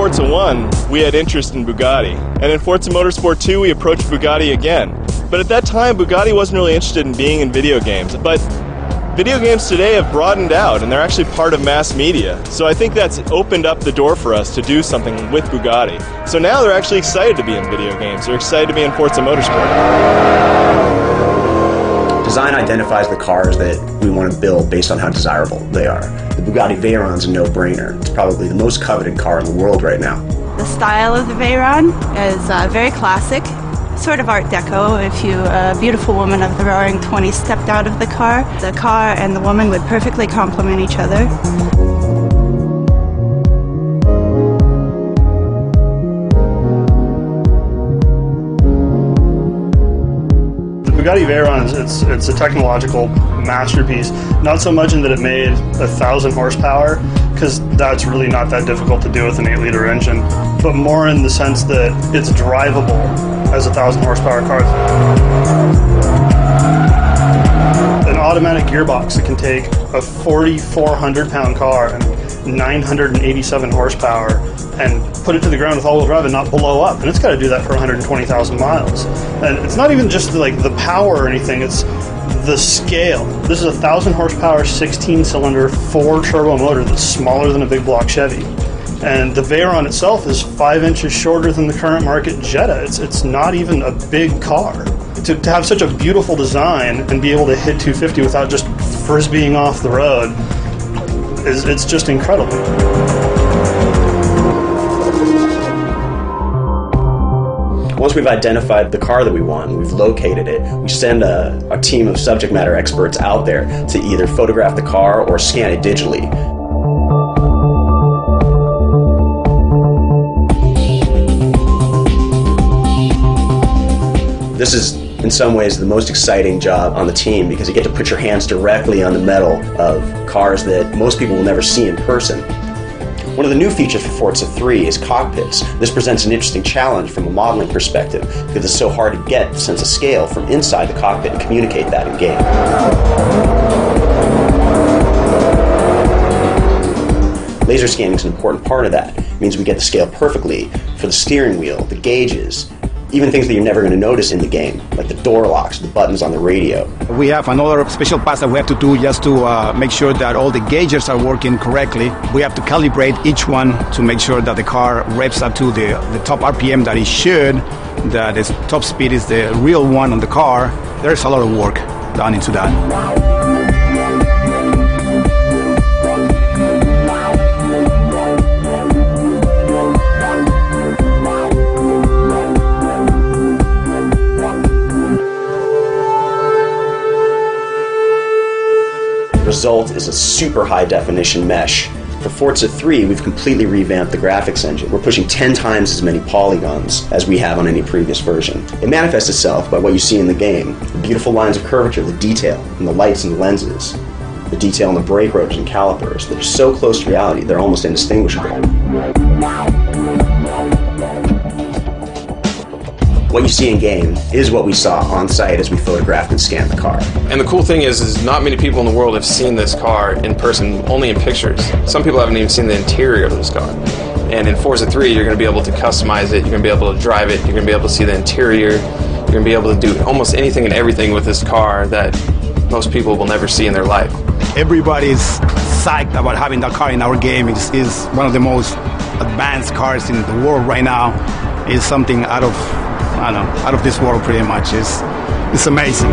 Forza 1, we had interest in Bugatti. And in Forza Motorsport 2, we approached Bugatti again. But at that time, Bugatti wasn't really interested in being in video games. But video games today have broadened out, and they're actually part of mass media. So I think that's opened up the door for us to do something with Bugatti. So now they're actually excited to be in video games. They're excited to be in Forza Motorsport. Design identifies the cars that we want to build based on how desirable they are. The Bugatti Veyron is a no-brainer. It's probably the most coveted car in the world right now. The style of the Veyron is very classic, sort of Art Deco. If a beautiful woman of the Roaring 20s stepped out of the car and the woman would perfectly complement each other. Bugatti Veyron, it's a technological masterpiece, not so much in that it made 1,000 horsepower, because that's really not that difficult to do with an 8-liter engine, but more in the sense that it's drivable as a 1,000 horsepower car. An automatic gearbox that can take a 4,400-pound car and 987 horsepower and put it to the ground with all-wheel drive and not blow up. And it's got to do that for 120,000 miles. And it's not even just like the power or anything, it's the scale. This is a 1,000 horsepower, 16-cylinder, 4-turbo motor that's smaller than a big block Chevy. And the Veyron itself is 5 inches shorter than the current market Jetta. It's not even a big car. To have such a beautiful design and be able to hit 250 without just frisbeeing off the road, it's just incredible. Once we've identified the car that we want, we've located it, we send a team of subject matter experts out there to either photograph the car or scan it digitally. This is, in some ways, the most exciting job on the team because you get to put your hands directly on the metal of cars that most people will never see in person. One of the new features for Forza 3 is cockpits. This presents an interesting challenge from a modeling perspective because it's so hard to get the sense of scale from inside the cockpit and communicate that in game. Laser scanning is an important part of that. It means we get the scale perfectly for the steering wheel, the gauges, even things that you're never going to notice in the game, like the door locks, the buttons on the radio. We have another special pass that we have to do just to make sure that all the gauges are working correctly. We have to calibrate each one to make sure that the car revs up to the top RPM that it should, that the top speed is the real one on the car. There's a lot of work done into that. Result is a super high definition mesh. For Forza 3, we've completely revamped the graphics engine. We're pushing 10 times as many polygons as we have on any previous version. It manifests itself by what you see in the game. The beautiful lines of curvature, the detail, and the lights and the lenses. The detail in the brake rotors and calipers that are so close to reality, they're almost indistinguishable. What you see in game is what we saw on site as we photographed and scanned the car. And the cool thing is not many people in the world have seen this car in person, only in pictures. Some people haven't even seen the interior of this car. And in Forza 3, you're going to be able to customize it, you're going to be able to drive it, you're going to be able to see the interior, you're going to be able to do almost anything and everything with this car that most people will never see in their life. Everybody's psyched about having that car in our game. It's one of the most advanced cars in the world right now. It's something out of this world pretty much. It's amazing.